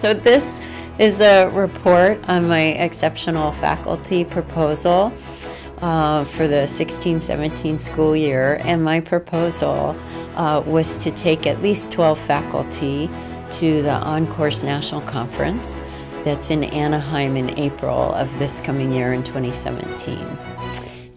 So this is a report on my exceptional faculty proposal for the 16-17 school year, and my proposal was to take at least 12 faculty to the On-Course National Conference that's in Anaheim in April of this coming year in 2017.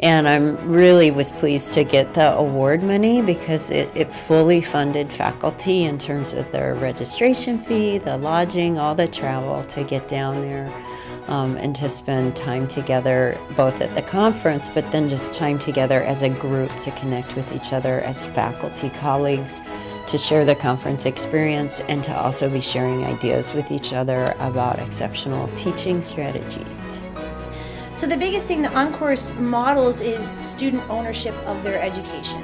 And I really was pleased to get the award money because it fully funded faculty in terms of their registration fee, the lodging, all the travel to get down there and to spend time together both at the conference, but then just time together as a group to connect with each other as faculty colleagues, to share the conference experience, and to also be sharing ideas with each other about exceptional teaching strategies. So the biggest thing the On-Course models is student ownership of their education.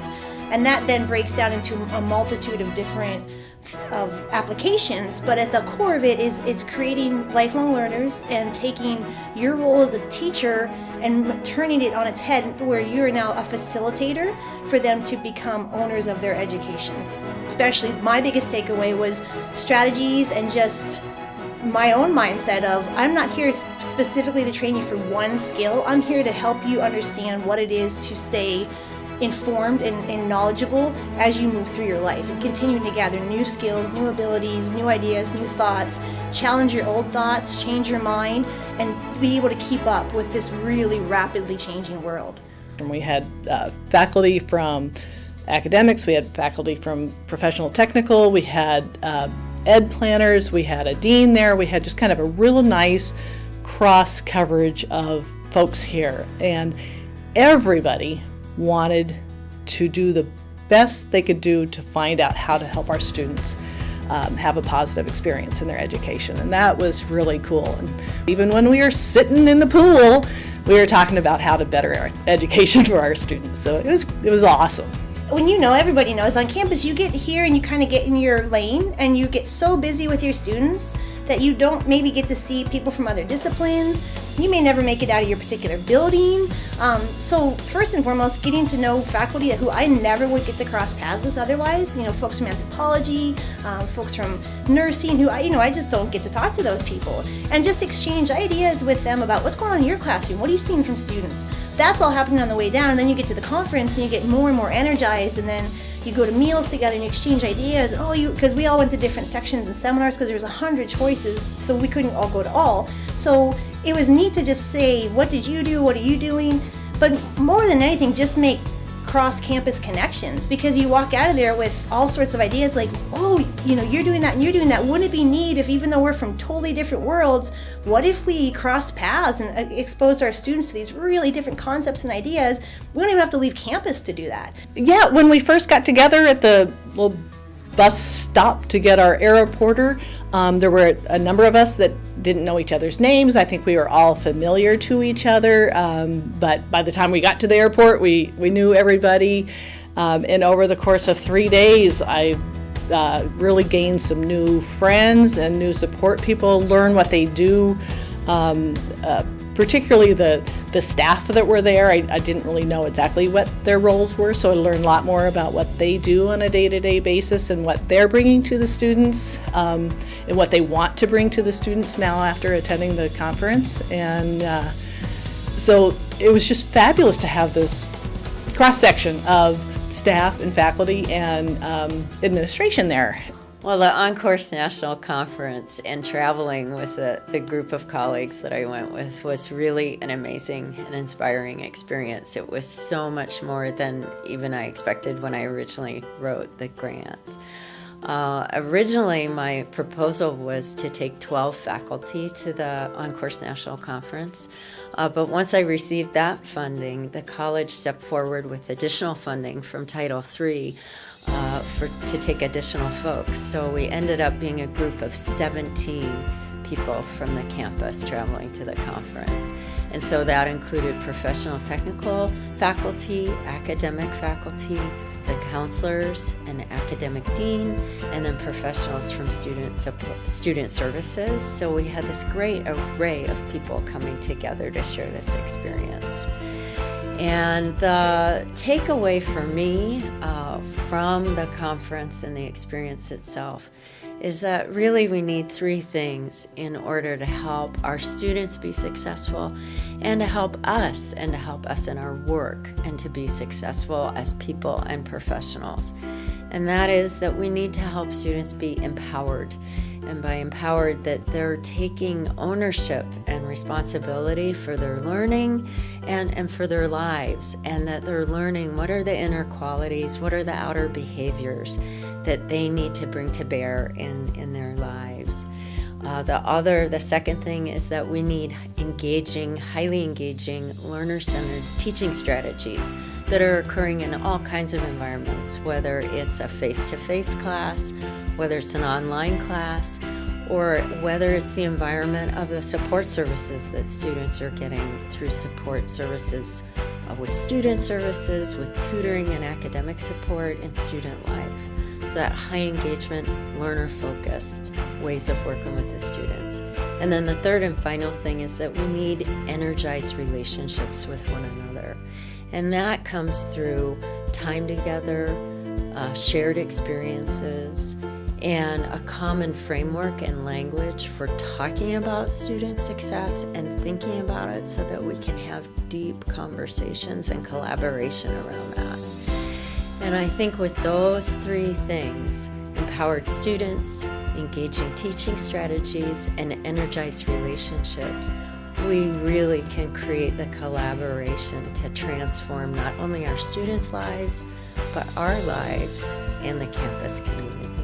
And that then breaks down into a multitude of different applications, but at the core of it is it's creating lifelong learners and taking your role as a teacher and turning it on its head where you're now a facilitator for them to become owners of their education. Especially my biggest takeaway was strategies and just my own mindset of I'm not here specifically to train you for one skill. I'm here to help you understand what it is to stay informed and knowledgeable as you move through your life and continuing to gather new skills, new abilities, new ideas, new thoughts, challenge your old thoughts, change your mind, and be able to keep up with this really rapidly changing world. And we had faculty from academics, we had faculty from professional technical, we had ed planners, we had a dean there, we had just kind of a real nice cross coverage of folks here, and everybody wanted to do the best they could do to find out how to help our students have a positive experience in their education, and that was really cool. And even when we were sitting in the pool, we were talking about how to better our education for our students, so it was awesome. When everybody knows on campus, you get here and you kind of get in your lane and you get so busy with your students that you don't maybe get to see people from other disciplines. You may never make it out of your particular building. So first and foremost, getting to know faculty who I never would get to cross paths with otherwise. Folks from anthropology, folks from nursing who I just don't get to talk to those people. And just exchange ideas with them about what's going on in your classroom. What are you seeing from students? That's all happening on the way down. And then you get to the conference and you get more and more energized, and then you go to meals together and you exchange ideas. Because we all went to different sections and seminars because there was 100 choices, so we couldn't all go to all. So it was neat to just say, what did you do? What are you doing? But more than anything, just make cross-campus connections, because you walk out of there with all sorts of ideas like, you're doing that and you're doing that. Wouldn't it be neat if, even though we're from totally different worlds, what if we crossed paths and exposed our students to these really different concepts and ideas? We don't even have to leave campus to do that. Yeah, when we first got together at the little bus stop to get our airporter, there were a number of us that didn't know each other's names. I think we were all familiar to each other, but by the time we got to the airport, we knew everybody. And over the course of 3 days, I really gained some new friends and new support people, learn what they do, particularly the staff that were there. I didn't really know exactly what their roles were, so I learned a lot more about what they do on a day-to-day basis and what they're bringing to the students, and what they want to bring to the students now after attending the conference. And so it was just fabulous to have this cross-section of staff and faculty and administration there. Well, the On-Course National Conference and traveling with the group of colleagues that I went with was really an amazing and inspiring experience. It was so much more than even I expected when I originally wrote the grant. Originally, my proposal was to take 12 faculty to the On-Course National Conference, but once I received that funding, the college stepped forward with additional funding from Title III to take additional folks. So we ended up being a group of 17 people from the campus traveling to the conference. And so that included professional technical faculty, academic faculty, the counselors, an academic dean, and then professionals from student services. So we had this great array of people coming together to share this experience. And the takeaway for me from the conference and the experience itself is that really we need three things in order to help our students be successful and to help us in our work and to be successful as people and professionals. And that is that we need to help students be empowered. And by empowered, that they're taking ownership and responsibility for their learning and for their lives, and that they're learning what are the inner qualities, what are the outer behaviors that they need to bring to bear in their lives. The second thing is that we need highly engaging, learner-centered teaching strategies that are occurring in all kinds of environments, whether it's a face-to-face class, whether it's an online class, or whether it's the environment of the support services that students are getting through support services with student services, with tutoring and academic support in student life. So that high engagement, learner-focused ways of working with the students. And then the third and final thing is that we need energized relationships with one another. And that comes through time together, shared experiences, and a common framework and language for talking about student success and thinking about it so that we can have deep conversations and collaboration around that. And I think with those three things, empowered students, engaging teaching strategies, and energized relationships, we really can create the collaboration to transform not only our students' lives, but our lives and the campus community.